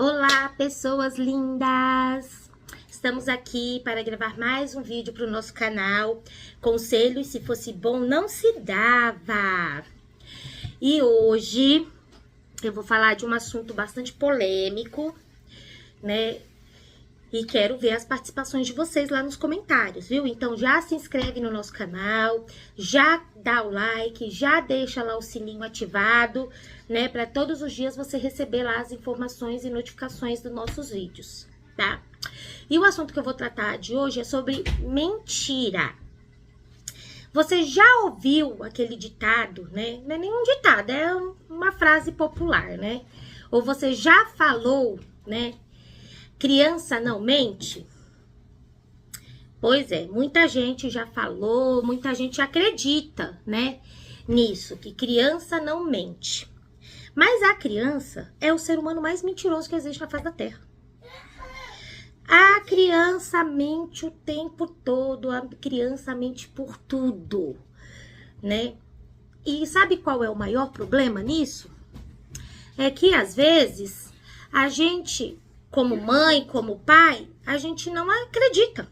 Olá, pessoas lindas! Estamos aqui para gravar mais um vídeo para o nosso canal. Conselhos, se fosse bom, não se dava. E hoje eu vou falar de um assunto bastante polêmico, né? E quero ver as participações de vocês lá nos comentários, viu? Então já se inscreve no nosso canal, já dá o like, já deixa lá o sininho ativado, né? Para todos os dias você receber lá as informações e notificações dos nossos vídeos, tá? E o assunto que eu vou tratar de hoje é sobre mentira. Você já ouviu aquele ditado, né? Não é nenhum ditado, é uma frase popular, né? Ou você já falou, né? Criança não mente? Pois é, muita gente já falou, muita gente acredita, né, nisso, que criança não mente. Mas a criança é o ser humano mais mentiroso que existe na face da Terra. A criança mente o tempo todo, a criança mente por tudo, né? E sabe qual é o maior problema nisso? É que às vezes a gente, como mãe, como pai, a gente não acredita.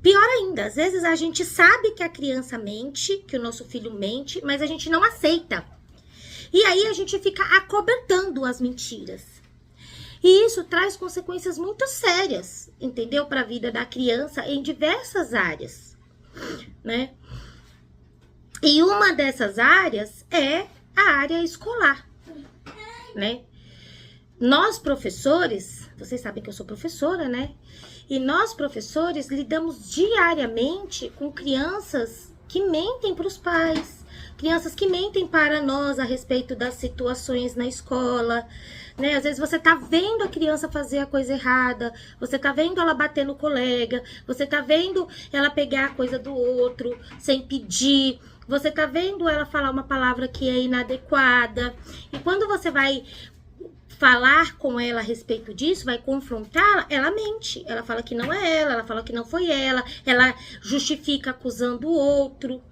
Pior ainda, às vezes a gente sabe que a criança mente, que o nosso filho mente, mas a gente não aceita. E aí a gente fica acobertando as mentiras. E isso traz consequências muito sérias, entendeu? Para a vida da criança em diversas áreas, né? E uma dessas áreas é a área escolar, né? Nós, professores, vocês sabem que eu sou professora, né? E nós, professores, lidamos diariamente com crianças que mentem para os pais, crianças que mentem para nós a respeito das situações na escola, né? Às vezes você tá vendo a criança fazer a coisa errada, você tá vendo ela bater no colega, você tá vendo ela pegar a coisa do outro sem pedir, você tá vendo ela falar uma palavra que é inadequada. E quando você vai falar com ela a respeito disso, vai confrontá-la, ela mente. Ela fala que não é ela fala que não foi ela justifica acusando o outro,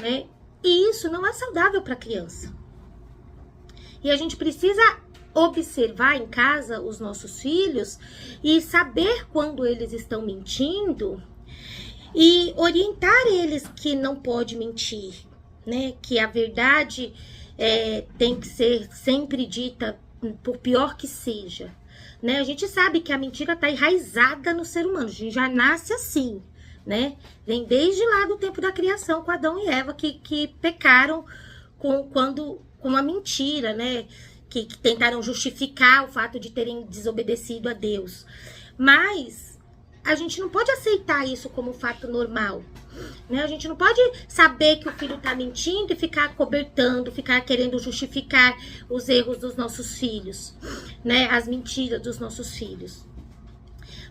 né? E isso não é saudável para a criança. E a gente precisa observar em casa os nossos filhos e saber quando eles estão mentindo e orientar eles que não pode mentir, né? Que a verdade tem que ser sempre dita, por pior que seja, né? A gente sabe que a mentira tá enraizada no ser humano, a gente já nasce assim, né? Vem desde lá do tempo da criação com Adão e Eva que pecaram com a mentira, né? Que tentaram justificar o fato de terem desobedecido a Deus. Mas a gente não pode aceitar isso como fato normal, né? A gente não pode saber que o filho tá mentindo e ficar acobertando, ficar querendo justificar os erros dos nossos filhos, né? As mentiras dos nossos filhos.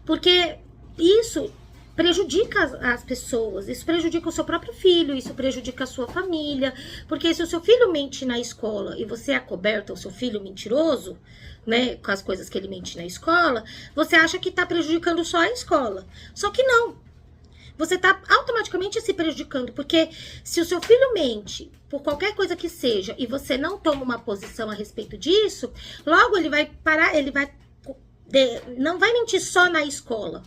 Porque isso prejudica as pessoas, isso prejudica o seu próprio filho, isso prejudica a sua família. Porque se o seu filho mente na escola e você acoberta o seu filho mentiroso, né, com as coisas que ele mente na escola, você acha que tá prejudicando só a escola. Só que não. Você tá automaticamente se prejudicando, porque se o seu filho mente por qualquer coisa que seja e você não toma uma posição a respeito disso, logo ele vai parar, não vai mentir só na escola,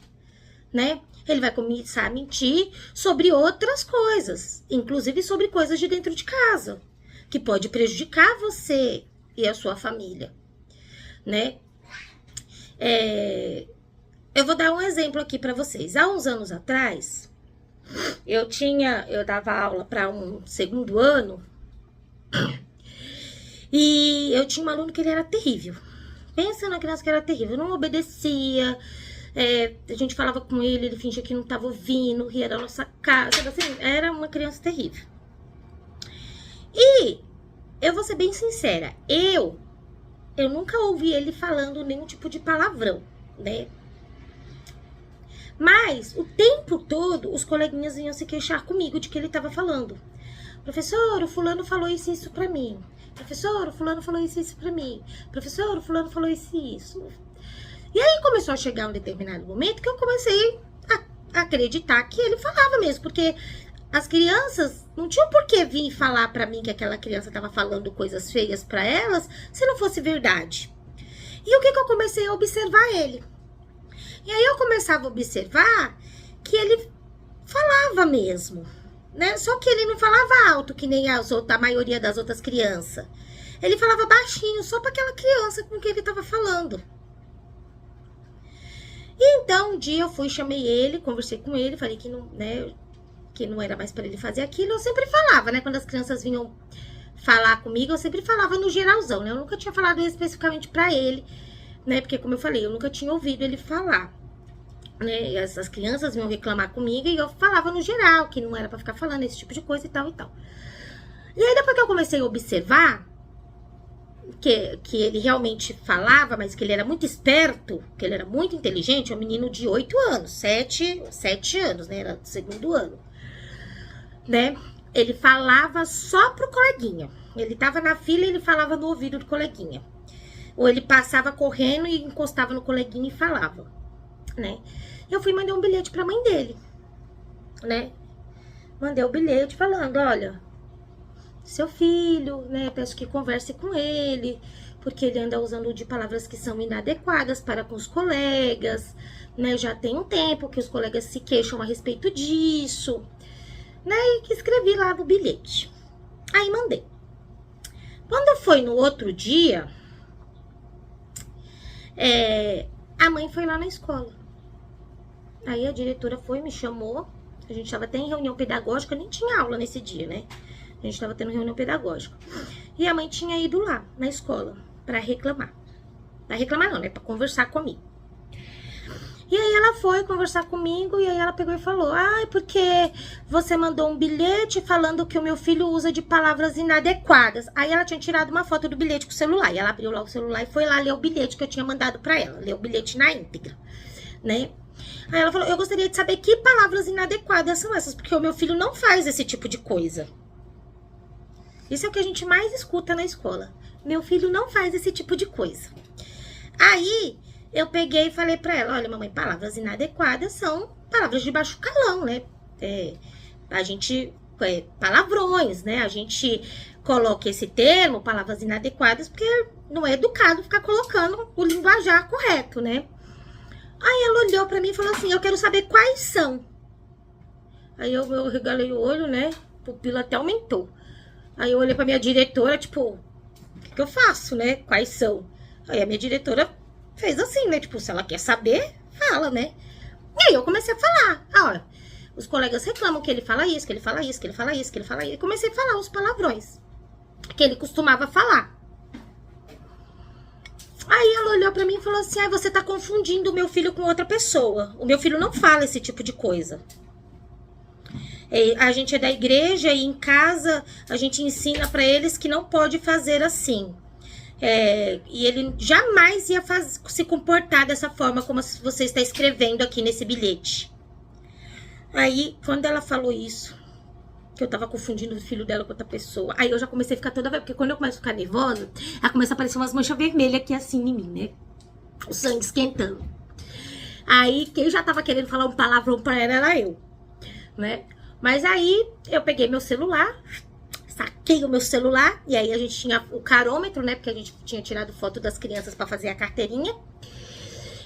né? Ele vai começar a mentir sobre outras coisas, inclusive sobre coisas de dentro de casa, que pode prejudicar você e a sua família, né? Eu vou dar um exemplo aqui para vocês. Há uns anos atrás, eu dava aula para um segundo ano e eu tinha um aluno que ele era terrível. Pensa na criança que era terrível, não obedecia. A gente falava com ele fingia que não estava ouvindo, ria da nossa cara, assim, era uma criança terrível. E eu vou ser bem sincera, eu nunca ouvi ele falando nenhum tipo de palavrão, né? Mas o tempo todo os coleguinhas vinham se queixar comigo de que ele estava falando. Professor, o fulano falou isso pra mim. Professor, o fulano falou isso pra mim. Professor, o fulano falou isso. E aí começou a chegar um determinado momento que eu comecei a acreditar que ele falava mesmo, porque as crianças não tinham por que vir falar pra mim que aquela criança estava falando coisas feias pra elas, se não fosse verdade. E o que eu comecei a observar ele? E aí eu começava a observar que ele falava mesmo, né? Só que ele não falava alto, que nem a maioria das outras crianças. Ele falava baixinho, só para aquela criança com quem ele estava falando. E então, um dia eu fui, chamei ele, conversei com ele, falei que não, né, que não era mais para ele fazer aquilo. Eu sempre falava, né? Quando as crianças vinham falar comigo, eu sempre falava no geralzão, né? Eu nunca tinha falado especificamente para ele, né? Porque, como eu falei, eu nunca tinha ouvido ele falar, né? Essas crianças vinham reclamar comigo e eu falava no geral, que não era pra ficar falando esse tipo de coisa e tal e tal. E aí, depois que eu comecei a observar que ele realmente falava, mas que ele era muito esperto, que ele era muito inteligente, é um menino de 8 anos, 7 anos, né? Era do 2º ano, né? Ele falava só pro coleguinha. Ele tava na fila e ele falava no ouvido do coleguinha. Ou ele passava correndo e encostava no coleguinha e falava, né? Eu fui e mandei um bilhete pra mãe dele, né? Mandei o bilhete falando, olha, seu filho, né? Peço que converse com ele, porque ele anda usando de palavras que são inadequadas para com os colegas, né? Já tem um tempo que os colegas se queixam a respeito disso, né? E que escrevi lá no bilhete. Aí mandei. Quando foi no outro dia, a mãe foi lá na escola. Aí a diretora foi, me chamou. A gente estava até em reunião pedagógica, nem tinha aula nesse dia, né? A gente estava tendo reunião pedagógica. E a mãe tinha ido lá na escola para reclamar. Para reclamar não, né? Para conversar comigo. E aí ela foi conversar comigo e aí ela pegou e falou, porque você mandou um bilhete falando que o meu filho usa de palavras inadequadas. Aí ela tinha tirado uma foto do bilhete com o celular. E ela abriu lá o celular e foi lá ler o bilhete que eu tinha mandado para ela. Ler o bilhete na íntegra, né? Aí ela falou, eu gostaria de saber que palavras inadequadas são essas, porque o meu filho não faz esse tipo de coisa. Isso é o que a gente mais escuta na escola. Meu filho não faz esse tipo de coisa. Aí eu peguei e falei pra ela, olha, mamãe, palavras inadequadas são palavras de baixo calão, né? Palavrões, né? A gente coloca esse termo, palavras inadequadas, porque não é educado ficar colocando o linguajar correto, né? Aí ela olhou pra mim e falou assim, eu quero saber quais são. Aí eu regalei o olho, né? A pupila até aumentou. Aí eu olhei pra minha diretora, tipo, o que eu faço, né? Quais são? Aí a minha diretora fez assim, né? Tipo, se ela quer saber, fala, né? E aí eu comecei a falar. Olha, os colegas reclamam que ele fala isso, que ele fala isso, que ele fala isso, que ele fala isso. E comecei a falar os palavrões que ele costumava falar. Aí ela olhou pra mim e falou assim, você tá confundindo o meu filho com outra pessoa. O meu filho não fala esse tipo de coisa. A gente é da igreja e em casa a gente ensina pra eles que não pode fazer assim. E ele jamais ia se comportar dessa forma como você está escrevendo aqui nesse bilhete. Aí, quando ela falou isso, que eu tava confundindo o filho dela com outra pessoa, aí eu já comecei a ficar toda... Porque quando eu começo a ficar nervosa, ela começa a aparecer umas manchas vermelhas aqui assim em mim, né? O sangue esquentando. Aí, quem já tava querendo falar um palavrão pra ela era eu, né? Mas aí, eu peguei meu celular, saquei o meu celular, e aí a gente tinha o carômetro, né? Porque a gente tinha tirado foto das crianças pra fazer a carteirinha.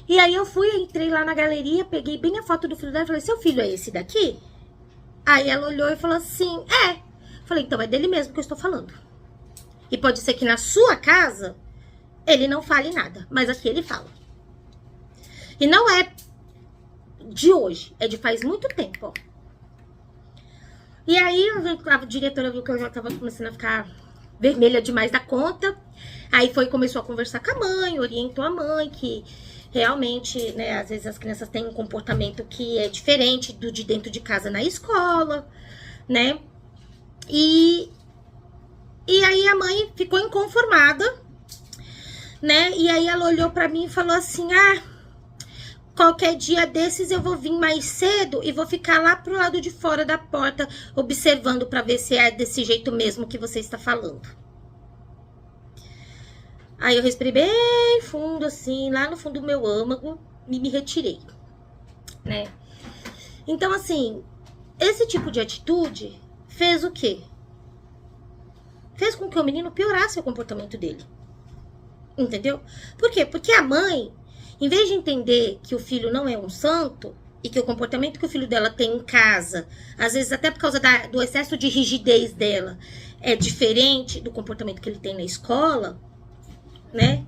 E aí eu fui, entrei lá na galeria, peguei bem a foto do filho dela e falei, seu filho é esse daqui? Aí ela olhou e falou assim, é. Falei, então é dele mesmo que eu estou falando. E pode ser que na sua casa ele não fale nada, mas aqui ele fala. E não é de hoje, é de faz muito tempo, ó. E aí a diretora viu que eu já tava começando a ficar vermelha demais da conta. Aí começou a conversar com a mãe, orientou a mãe que realmente, né, às vezes as crianças têm um comportamento que é diferente do de dentro de casa na escola, né? E aí a mãe ficou inconformada, né? E aí ela olhou pra mim e falou assim, qualquer dia desses eu vou vir mais cedo e vou ficar lá pro lado de fora da porta observando pra ver se é desse jeito mesmo que você está falando. Aí eu respirei bem fundo, assim, lá no fundo do meu âmago, e me retirei, né? Então, assim, esse tipo de atitude fez o quê? Fez com que o menino piorasse o comportamento dele, Entendeu? Por quê? Porque a mãe, em vez de entender que o filho não é um santo e que o comportamento que o filho dela tem em casa, às vezes até por causa do excesso de rigidez dela, é diferente do comportamento que ele tem na escola, né?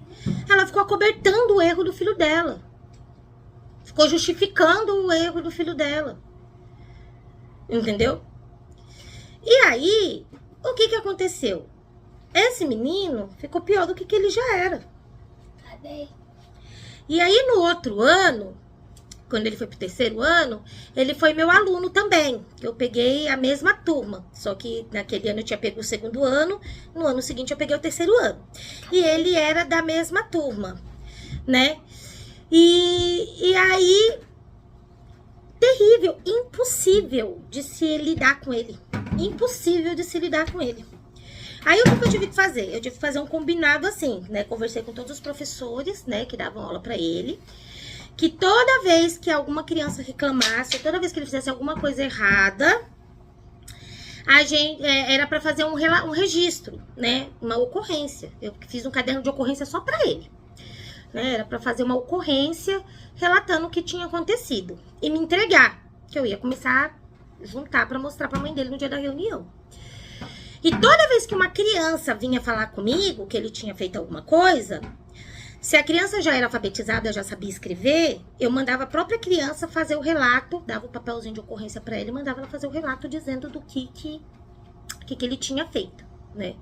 Ela ficou acobertando o erro do filho dela. Ficou justificando o erro do filho dela. Entendeu? E aí, o que aconteceu? Esse menino ficou pior do que ele já era. E aí, no outro ano, quando ele foi pro 3º ano, ele foi meu aluno também. Eu peguei a mesma turma. Só que naquele ano eu tinha pego o 2º ano, no ano seguinte eu peguei o 3º ano. E ele era da mesma turma, né? E aí, terrível, impossível de se lidar com ele. Impossível de se lidar com ele. Aí, o que eu tive que fazer? Eu tive que fazer um combinado assim, né? Conversei com todos os professores, né, que davam aula pra ele. Que toda vez que alguma criança reclamasse, toda vez que ele fizesse alguma coisa errada, a gente era pra fazer um registro, né? Uma ocorrência. Eu fiz um caderno de ocorrência só pra ele. Né? Era pra fazer uma ocorrência relatando o que tinha acontecido. E me entregar, que eu ia começar a juntar pra mostrar pra mãe dele no dia da reunião. E toda vez que uma criança vinha falar comigo que ele tinha feito alguma coisa, se a criança já era alfabetizada, já sabia escrever, eu mandava a própria criança fazer o relato, dava o papelzinho de ocorrência pra ele, mandava ela fazer o relato dizendo do que ele tinha feito, né?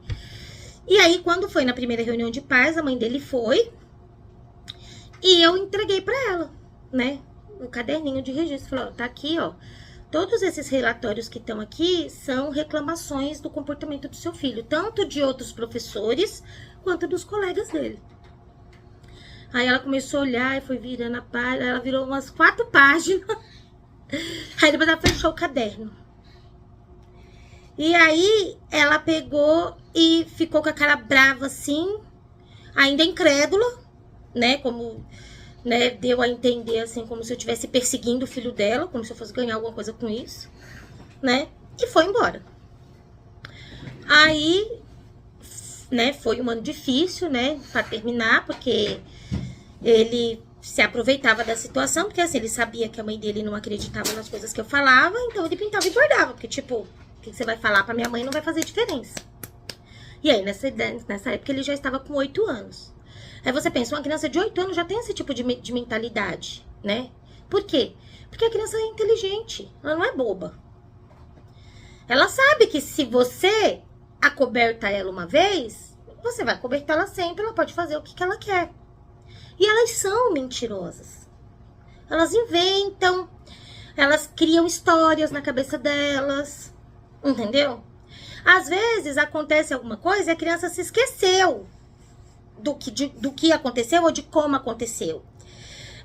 E aí, quando foi na primeira reunião de pais, a mãe dele foi e eu entreguei pra ela, né? O caderninho de registro. Falou, ó, tá aqui, ó. Todos esses relatórios que estão aqui são reclamações do comportamento do seu filho, tanto de outros professores quanto dos colegas dele. Aí ela começou a olhar e foi virando a página, ela virou umas 4 páginas. Aí depois ela fechou o caderno. E aí ela pegou e ficou com a cara brava assim, ainda incrédula, né, como... Né, deu a entender, assim, como se eu estivesse perseguindo o filho dela, como se eu fosse ganhar alguma coisa com isso, né, e foi embora. Aí, né, foi um ano difícil, né, pra terminar, porque ele se aproveitava da situação, porque, assim, ele sabia que a mãe dele não acreditava nas coisas que eu falava, então ele pintava e bordava, porque, tipo, o que você vai falar pra minha mãe não vai fazer diferença. E aí, nessa época, ele já estava com 8 anos. Aí você pensa, uma criança de 8 anos já tem esse tipo de mentalidade, né? Por quê? Porque a criança é inteligente, ela não é boba. Ela sabe que se você acoberta ela uma vez, você vai acobertá-la sempre, ela pode fazer o que ela quer. E elas são mentirosas. Elas inventam, elas criam histórias na cabeça delas, entendeu? Às vezes acontece alguma coisa e a criança se esqueceu do que aconteceu ou de como aconteceu.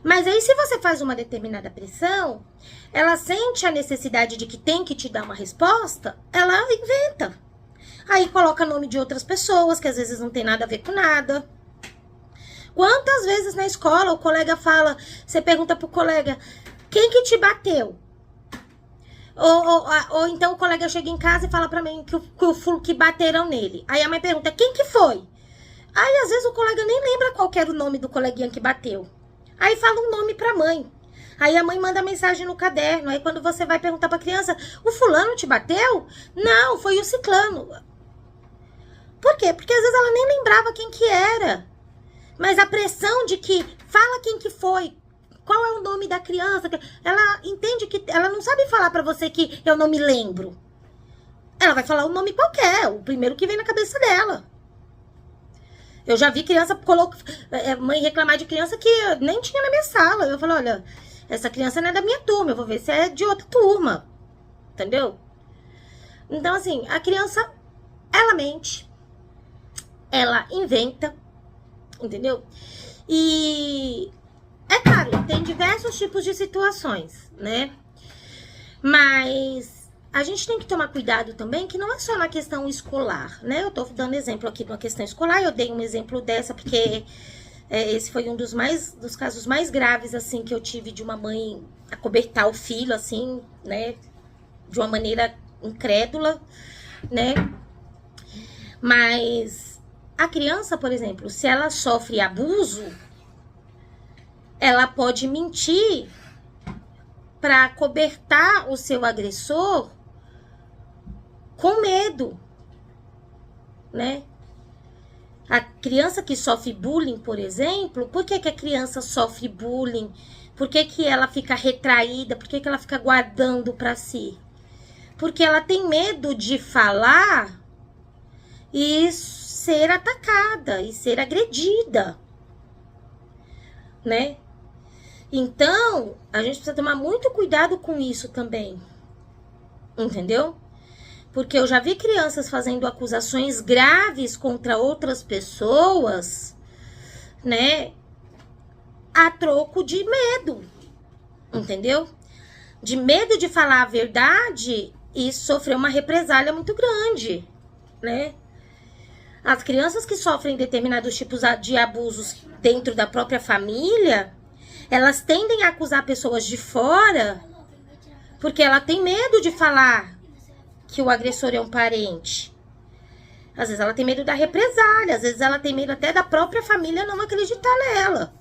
Mas aí, se você faz uma determinada pressão, ela sente a necessidade de que tem que te dar uma resposta, ela inventa. Aí coloca nome de outras pessoas, que às vezes não tem nada a ver com nada. Quantas vezes na escola o colega fala, você pergunta pro colega, quem que te bateu? Ou então o colega chega em casa e fala pra mim que bateram nele. Aí a mãe pergunta, quem que foi? Aí, às vezes, o colega nem lembra qual era o nome do coleguinha que bateu. Aí, fala um nome pra mãe. Aí, a mãe manda mensagem no caderno. Aí, quando você vai perguntar pra criança, o fulano te bateu? Não, foi o ciclano. Por quê? Porque, às vezes, ela nem lembrava quem que era. Mas a pressão de que, fala quem que foi, qual é o nome da criança, ela entende que, ela não sabe falar pra você que eu não me lembro. Ela vai falar o nome qualquer, o primeiro que vem na cabeça dela. Eu já vi criança, mãe reclamar de criança que nem tinha na minha sala. Eu falo, olha, essa criança não é da minha turma, eu vou ver se é de outra turma. Entendeu? Então, assim, a criança, ela mente, ela inventa, entendeu? E, é claro, tem diversos tipos de situações, né? Mas a gente tem que tomar cuidado também, que não é só na questão escolar, né? Eu tô dando exemplo aqui de uma questão escolar, eu dei um exemplo dessa porque esse foi um dos casos mais graves, assim, que eu tive de uma mãe acobertar o filho, assim, né? De uma maneira incrédula, né? Mas a criança, por exemplo, se ela sofre abuso, ela pode mentir para cobertar o seu agressor com medo, né? A criança que sofre bullying, por exemplo, por que a criança sofre bullying? Por que ela fica retraída? Por que ela fica guardando para si? Porque ela tem medo de falar e ser atacada e ser agredida, né? Então, a gente precisa tomar muito cuidado com isso também, entendeu? Porque eu já vi crianças fazendo acusações graves contra outras pessoas, né? A troco de medo, entendeu? De medo de falar a verdade e sofrer uma represália muito grande, né? As crianças que sofrem determinados tipos de abusos dentro da própria família, elas tendem a acusar pessoas de fora porque ela tem medo de falar que o agressor é um parente. Às vezes ela tem medo da represália, às vezes ela tem medo até da própria família não acreditar nela,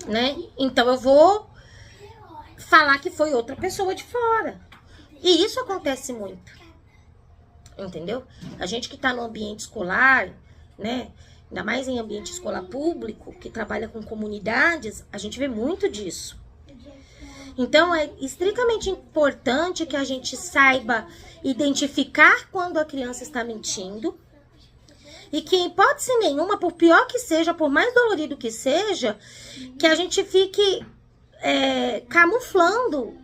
né? Então eu vou falar que foi outra pessoa de fora. E isso acontece muito, entendeu? A gente que tá no ambiente escolar, né? Ainda mais em ambiente escolar público, que trabalha com comunidades, a gente vê muito disso. Então, é estritamente importante que a gente saiba identificar quando a criança está mentindo e que, em hipótese nenhuma, por pior que seja, por mais dolorido que seja, que a gente fique camuflando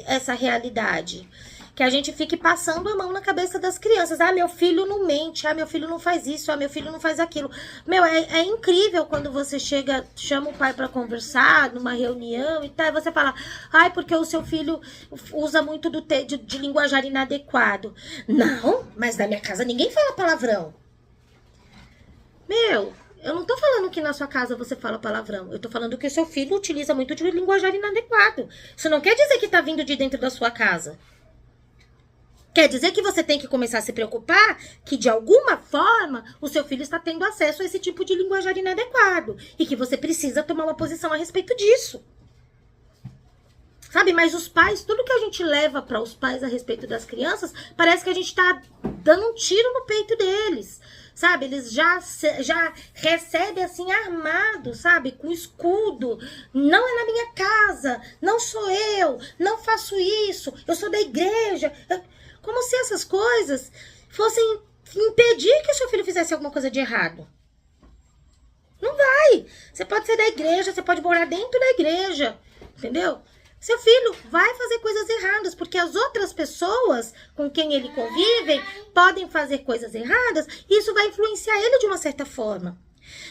essa realidade. Que a gente fique passando a mão na cabeça das crianças. Ah, meu filho não mente. Ah, meu filho não faz isso. Ah, meu filho não faz aquilo. Meu, é incrível quando você chama o pai pra conversar numa reunião e tal. E você fala, ai, porque o seu filho usa muito de linguajar inadequado. Não, mas na minha casa ninguém fala palavrão. Meu, eu não tô falando que na sua casa você fala palavrão. Eu tô falando que o seu filho utiliza muito de linguajar inadequado. Isso não quer dizer que tá vindo de dentro da sua casa. Quer dizer que você tem que começar a se preocupar que, de alguma forma, o seu filho está tendo acesso a esse tipo de linguajar inadequado. E que você precisa tomar uma posição a respeito disso. Sabe, mas os pais, tudo que a gente leva para os pais a respeito das crianças, parece que a gente está dando um tiro no peito deles. Sabe, eles já recebem assim armado, sabe, com escudo. Não é na minha casa, não sou eu, não faço isso, eu sou da igreja. Como se essas coisas fossem impedir que o seu filho fizesse alguma coisa de errado. Não vai. Você pode ser da igreja, você pode morar dentro da igreja, entendeu? Seu filho vai fazer coisas erradas, porque as outras pessoas com quem ele convive podem fazer coisas erradas e isso vai influenciar ele de uma certa forma.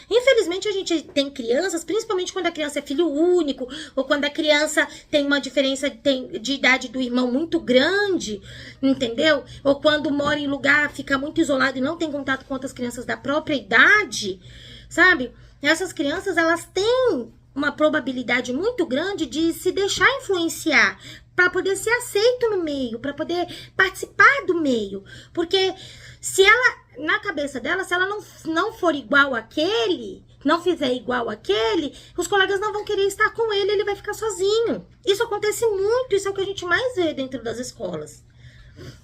Infelizmente, a gente tem crianças, principalmente quando a criança é filho único, ou quando a criança tem uma diferença de idade do irmão muito grande, entendeu? Ou quando mora em lugar, fica muito isolado e não tem contato com outras crianças da própria idade, sabe? Essas crianças, elas têm uma probabilidade muito grande de se deixar influenciar para poder ser aceito no meio, para poder participar do meio. Porque se ela, na cabeça dela, se ela não for igual àquele, não fizer igual àquele, os colegas não vão querer estar com ele, ele vai ficar sozinho. Isso acontece muito, isso é o que a gente mais vê dentro das escolas.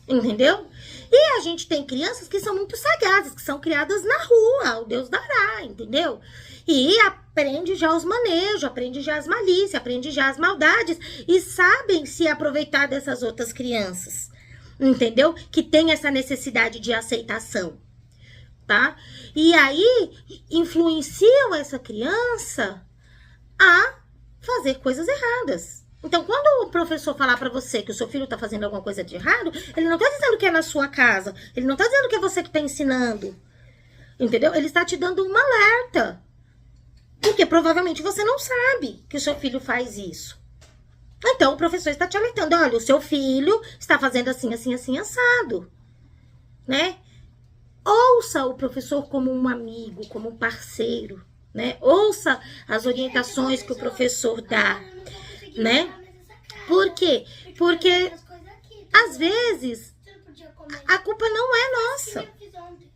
Entendeu? E a gente tem crianças que são muito sagazes, que são criadas na rua, o Deus dará, entendeu? E aprende já os manejos, aprende já as malícias, aprende já as maldades e sabem se aproveitar dessas outras crianças, entendeu? Que tem essa necessidade de aceitação, tá? E aí influenciam essa criança a fazer coisas erradas. Então, quando o professor falar pra você que o seu filho tá fazendo alguma coisa de errado, ele não tá dizendo que é na sua casa, ele não tá dizendo que é você que tá ensinando, entendeu? Ele está te dando um alerta. Porque provavelmente você não sabe que o seu filho faz isso. Então, o professor está te alertando. Olha, o seu filho está fazendo assim, assim, assim, assado. Né? Ouça o professor como um amigo, como um parceiro. Né? Ouça as orientações que o professor dá. Né? Por quê? Porque, às vezes, a culpa não é nossa. nossa.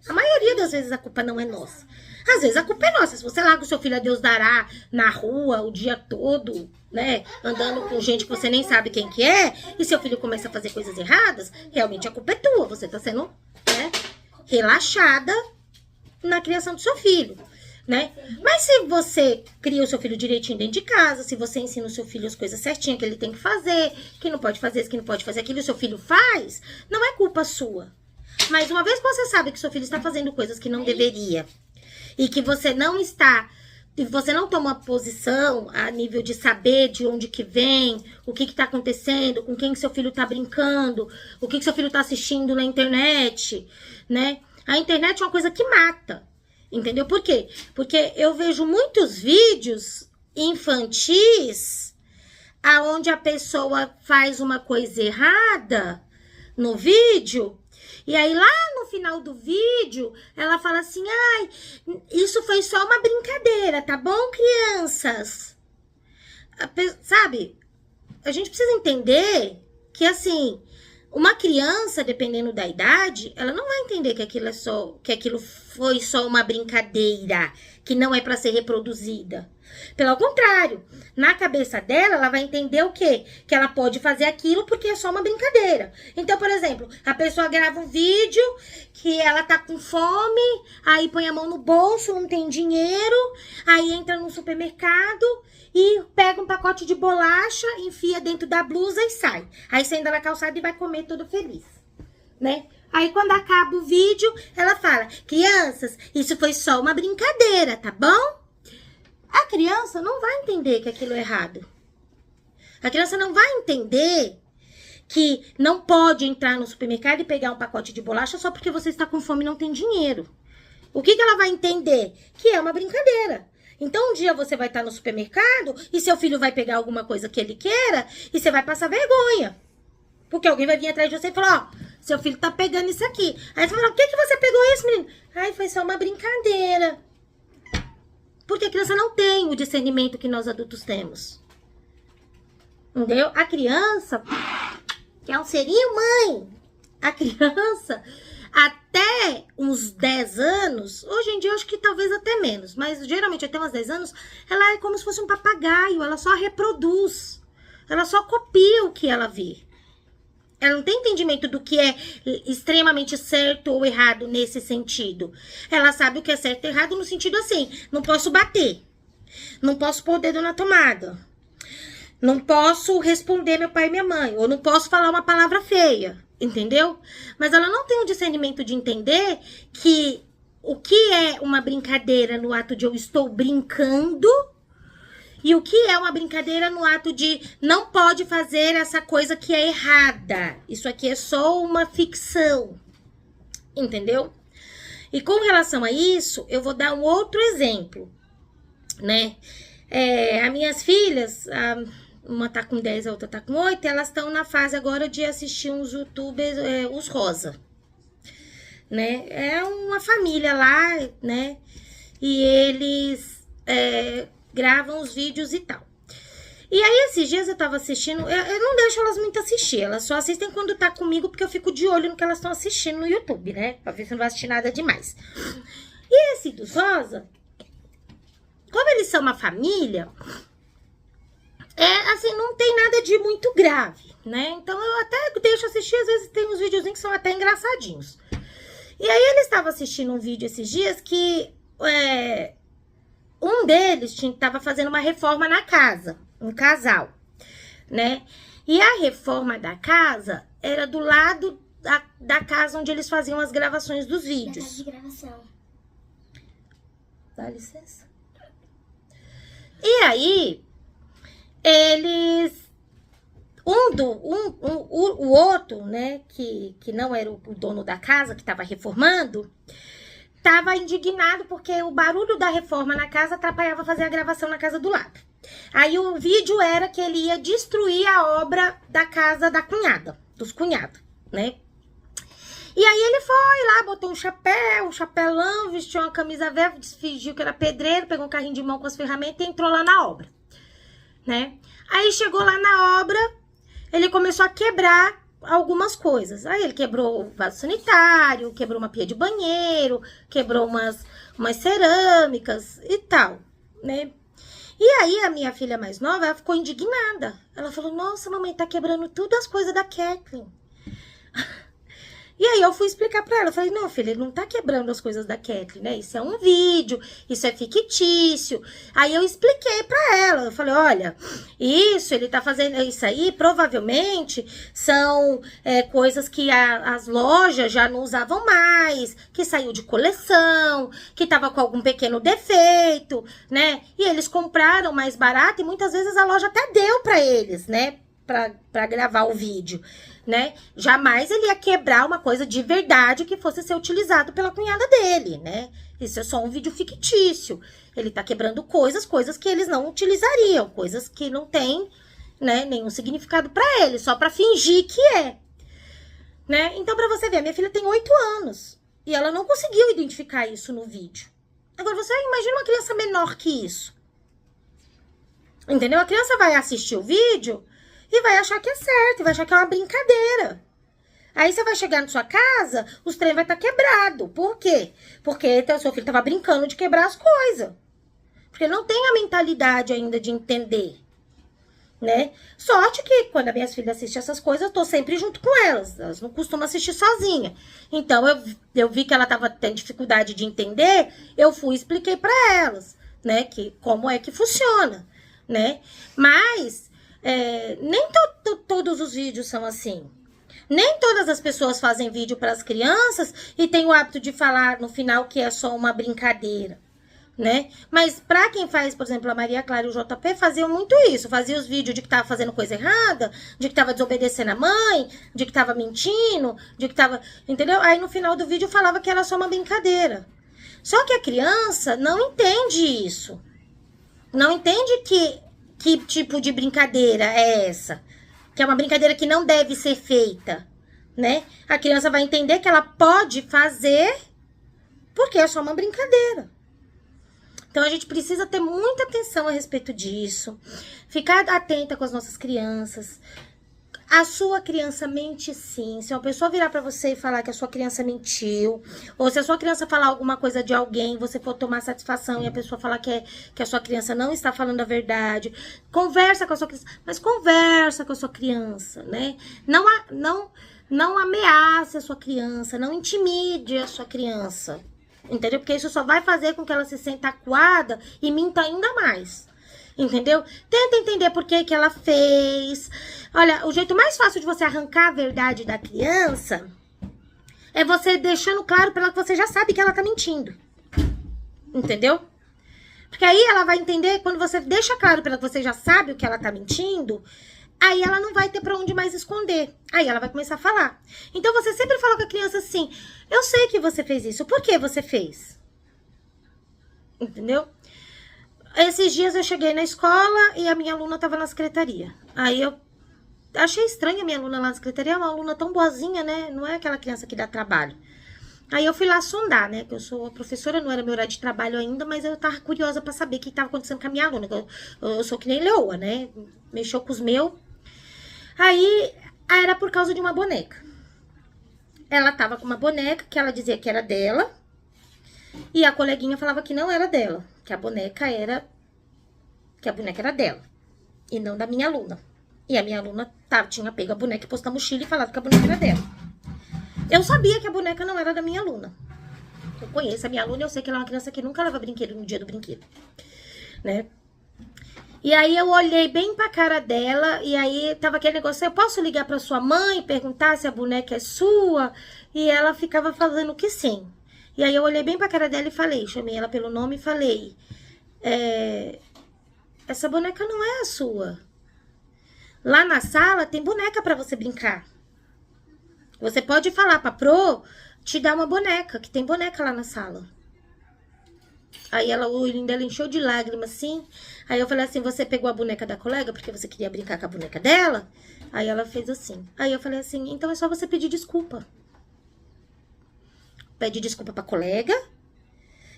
A maioria das vezes a culpa não é nossa. Às vezes a culpa é nossa. Se você larga o seu filho a Deus dará na rua o dia todo, né? Andando com gente que você nem sabe quem que é, e seu filho começa a fazer coisas erradas, realmente a culpa é tua. Você tá sendo, né, relaxada na criação do seu filho, né? Mas se você cria o seu filho direitinho dentro de casa, se você ensina o seu filho as coisas certinhas que ele tem que fazer, que não pode fazer isso, que não pode fazer aquilo, o seu filho faz, não é culpa sua. Mas uma vez que você sabe que seu filho está fazendo coisas que não deveria, e que você não está, e você não toma uma posição a nível de saber de onde que vem, o que está acontecendo, com quem que seu filho está brincando, o que seu filho está assistindo na internet, né? A internet é uma coisa que mata, entendeu? Por quê? Porque eu vejo muitos vídeos infantis aonde a pessoa faz uma coisa errada no vídeo. E aí, lá no final do vídeo, ela fala assim, ai, isso foi só uma brincadeira, tá bom, crianças? Sabe, a gente precisa entender que, assim, uma criança, dependendo da idade, ela não vai entender que aquilo foi só uma brincadeira, que não é para ser reproduzida. Pelo contrário, na cabeça dela, ela vai entender o quê? Que ela pode fazer aquilo porque é só uma brincadeira. Então, por exemplo, a pessoa grava um vídeo que ela tá com fome, aí põe a mão no bolso, não tem dinheiro, aí entra no supermercado e pega um pacote de bolacha, enfia dentro da blusa e sai. Aí você anda na calçada e vai comer todo feliz, né? Aí quando acaba o vídeo, ela fala, crianças, isso foi só uma brincadeira, tá bom? A criança não vai entender que aquilo é errado. A criança não vai entender que não pode entrar no supermercado e pegar um pacote de bolacha só porque você está com fome e não tem dinheiro. O que ela vai entender? Que é uma brincadeira. Então, um dia você vai estar no supermercado e seu filho vai pegar alguma coisa que ele queira e você vai passar vergonha. Porque alguém vai vir atrás de você e falar, ó, seu filho tá pegando isso aqui. Aí você fala, por que você pegou isso, menino? Ai, foi só uma brincadeira. Porque a criança não tem o discernimento que nós adultos temos. Entendeu? A criança, que é um serinho mãe, a criança, até uns 10 anos, hoje em dia eu acho que talvez até menos, mas geralmente até uns 10 anos, ela é como se fosse um papagaio, ela só reproduz, ela só copia o que ela vê. Ela não tem entendimento do que é extremamente certo ou errado nesse sentido. Ela sabe o que é certo e errado no sentido assim, não posso bater, não posso pôr o dedo na tomada, não posso responder meu pai e minha mãe, ou não posso falar uma palavra feia, entendeu? Mas ela não tem o discernimento de entender que o que é uma brincadeira no ato de eu estou brincando e o que é uma brincadeira no ato de não pode fazer essa coisa que é errada. Isso aqui é só uma ficção, entendeu? E com relação a isso, eu vou dar um outro exemplo, né? As minhas filhas, uma tá com 10, a outra tá com 8, elas estão na fase agora de assistir uns youtubers, os rosa, né? É uma família lá, né? E eles gravam os vídeos e tal. E aí, esses dias eu tava assistindo, eu não deixo elas muito assistir, elas só assistem quando tá comigo, porque eu fico de olho no que elas estão assistindo no YouTube, né? Pra ver se não vai assistir nada demais. E esse dos rosa, como eles são uma família, assim, não tem nada de muito grave, né? Então eu até deixo assistir, às vezes tem uns videozinhos que são até engraçadinhos. E aí eles estavam assistindo um vídeo esses dias que um deles estava fazendo uma reforma na casa, um casal, né? E a reforma da casa era do lado da casa onde eles faziam as gravações dos vídeos. Da casa de gravação. Dá licença. E aí, eles... O outro, né, que não era o dono da casa, que estava reformando, estava indignado porque o barulho da reforma na casa atrapalhava fazer a gravação na casa do lado. Aí o vídeo era que ele ia destruir a obra da casa da cunhada, dos cunhados, né? E aí ele foi lá, botou um chapéu, um chapelão, vestiu uma camisa verde, fingiu que era pedreiro, pegou um carrinho de mão com as ferramentas e entrou lá na obra, né? Aí chegou lá na obra, ele começou a quebrar algumas coisas. Aí ele quebrou o vaso sanitário, quebrou uma pia de banheiro, quebrou umas cerâmicas e tal, né? E aí a minha filha mais nova, ela ficou indignada. Ela falou, nossa, mamãe, tá quebrando tudo as coisas da Kathleen. E aí eu fui explicar pra ela, eu falei, não, filha, ele não tá quebrando as coisas da Kathleen, né? Isso é um vídeo, isso é fictício. Aí eu expliquei pra ela, eu falei, olha, isso, ele tá fazendo isso aí, provavelmente são coisas que as lojas já não usavam mais, que saiu de coleção, que tava com algum pequeno defeito, né? E eles compraram mais barato e muitas vezes a loja até deu pra eles, né? Pra gravar o vídeo, né? Jamais ele ia quebrar uma coisa de verdade que fosse ser utilizado pela cunhada dele, né? Isso é só um vídeo fictício. Ele tá quebrando coisas que eles não utilizariam, coisas que não tem, né, nenhum significado pra ele, só pra fingir que é, né? Então, pra você ver, a minha filha tem 8 anos e ela não conseguiu identificar isso no vídeo. Agora, você imagina uma criança menor que isso. Entendeu? A criança vai assistir o vídeo e vai achar que é certo, vai achar que é uma brincadeira. Aí você vai chegar na sua casa, os trem vai estar quebrado. Por quê? Porque o seu filho estava brincando de quebrar as coisas. Porque não tem a mentalidade ainda de entender, né? Sorte que quando as minhas filhas assistem essas coisas, eu tô sempre junto com elas. Elas não costumam assistir sozinha. Então, eu vi que ela tava tendo dificuldade de entender, eu fui e expliquei para elas, né? Que como é que funciona, né? Mas nem todos os vídeos são assim. Nem todas as pessoas fazem vídeo para as crianças e têm o hábito de falar no final que é só uma brincadeira, né? Mas para quem faz, por exemplo, a Maria Clara e o JP faziam muito isso. Fazia os vídeos de que tava fazendo coisa errada, de que tava desobedecendo a mãe, de que tava mentindo, de que tava... Entendeu? Aí no final do vídeo falava que era só uma brincadeira. Só que a criança não entende isso. Não entende que tipo de brincadeira é essa. Que é uma brincadeira que não deve ser feita, né? A criança vai entender que ela pode fazer porque é só uma brincadeira. Então, a gente precisa ter muita atenção a respeito disso. Ficar atenta com as nossas crianças. A sua criança mente sim. Se uma pessoa virar pra você e falar que a sua criança mentiu, ou se a sua criança falar alguma coisa de alguém, você for tomar satisfação e a pessoa falar que a sua criança não está falando a verdade, conversa com a sua criança. Mas conversa com a sua criança, né? Não ameace a sua criança, não intimide a sua criança. Entendeu? Porque isso só vai fazer com que ela se sinta acuada e minta ainda mais. Entendeu? Tenta entender por que ela fez. Olha, o jeito mais fácil de você arrancar a verdade da criança é você deixando claro pra ela que você já sabe que ela tá mentindo. Entendeu? Porque aí ela vai entender, quando você deixa claro pra ela que você já sabe o que ela tá mentindo, aí ela não vai ter pra onde mais esconder. Aí ela vai começar a falar. Então você sempre fala com a criança assim, eu sei que você fez isso, por que você fez? Entendeu? Esses dias eu cheguei na escola e a minha aluna tava na secretaria. Aí eu achei estranha a minha aluna lá na secretaria, uma aluna tão boazinha, né? Não é aquela criança que dá trabalho. Aí eu fui lá sondar, né? Que eu sou professora, não era meu horário de trabalho ainda, mas eu tava curiosa pra saber o que tava acontecendo com a minha aluna. Eu sou que nem leoa, né? Mexeu com os meus. Aí era por causa de uma boneca. Ela tava com uma boneca que ela dizia que era dela. E a coleguinha falava que não era dela. Que a boneca era dela. E não da minha aluna. E a minha aluna tinha pego a boneca e posto na mochila e falado que a boneca era dela. Eu sabia que a boneca não era da minha aluna. Eu conheço a minha aluna e eu sei que ela é uma criança que nunca leva brinquedo no dia do brinquedo. Né? E aí eu olhei bem pra cara dela e aí tava aquele negócio, eu posso ligar pra sua mãe e perguntar se a boneca é sua? E ela ficava falando que sim. E aí eu olhei bem pra cara dela e falei, chamei ela pelo nome e falei, essa boneca não é a sua. Lá na sala tem boneca pra você brincar. Você pode falar pra Pro te dar uma boneca, que tem boneca lá na sala. Aí o olhinho dela encheu de lágrimas, assim. Aí eu falei assim, você pegou a boneca da colega porque você queria brincar com a boneca dela? Aí ela fez assim. Aí eu falei assim, então é só você pedir desculpa. Pede desculpa pra colega.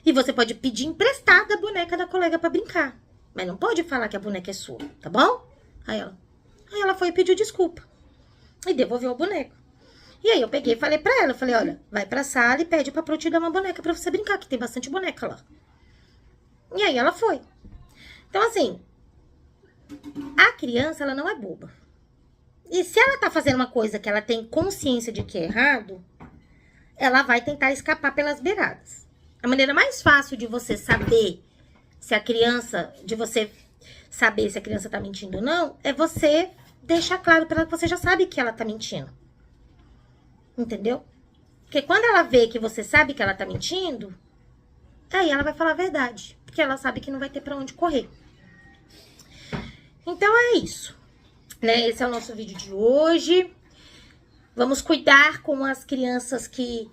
E você pode pedir emprestada a boneca da colega pra brincar. Mas não pode falar que a boneca é sua, tá bom? Aí ela foi e pediu desculpa. e devolveu o boneco. E aí eu peguei e falei pra ela, eu falei, olha, vai pra sala e pede pra Pro te dar uma boneca pra você brincar, que tem bastante boneca lá. E aí ela foi. Então, assim, a criança, ela não é boba. E se ela tá fazendo uma coisa que ela tem consciência de que é errado, ela vai tentar escapar pelas beiradas. A maneira mais fácil de você saber se a criança, de você saber se a criança tá mentindo ou não, é você deixar claro pra ela que você já sabe que ela tá mentindo. Entendeu? Porque quando ela vê que você sabe que ela tá mentindo, aí ela vai falar a verdade. Porque ela sabe que não vai ter pra onde correr. Então é isso. Né? Esse é o nosso vídeo de hoje. Vamos cuidar com as crianças que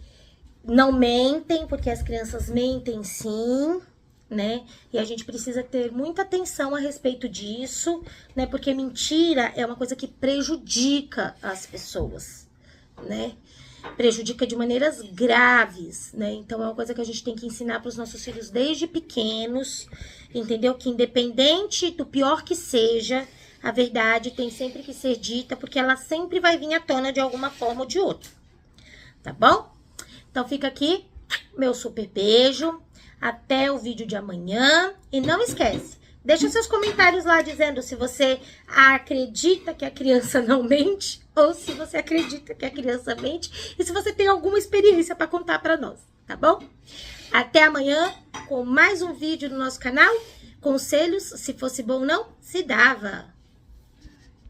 não mentem, porque as crianças mentem sim, né? E a gente precisa ter muita atenção a respeito disso, né? Porque mentira é uma coisa que prejudica as pessoas, né? Prejudica de maneiras graves, né? Então é uma coisa que a gente tem que ensinar para os nossos filhos desde pequenos, entendeu? Que independente do pior que seja, a verdade tem sempre que ser dita, porque ela sempre vai vir à tona de alguma forma ou de outra, tá bom? Então fica aqui meu super beijo, até o vídeo de amanhã, e não esquece, deixa seus comentários lá dizendo se você acredita que a criança não mente ou se você acredita que a criança mente e se você tem alguma experiência para contar para nós, tá bom? Até amanhã com mais um vídeo no nosso canal. Conselhos, se fosse bom não, se dava.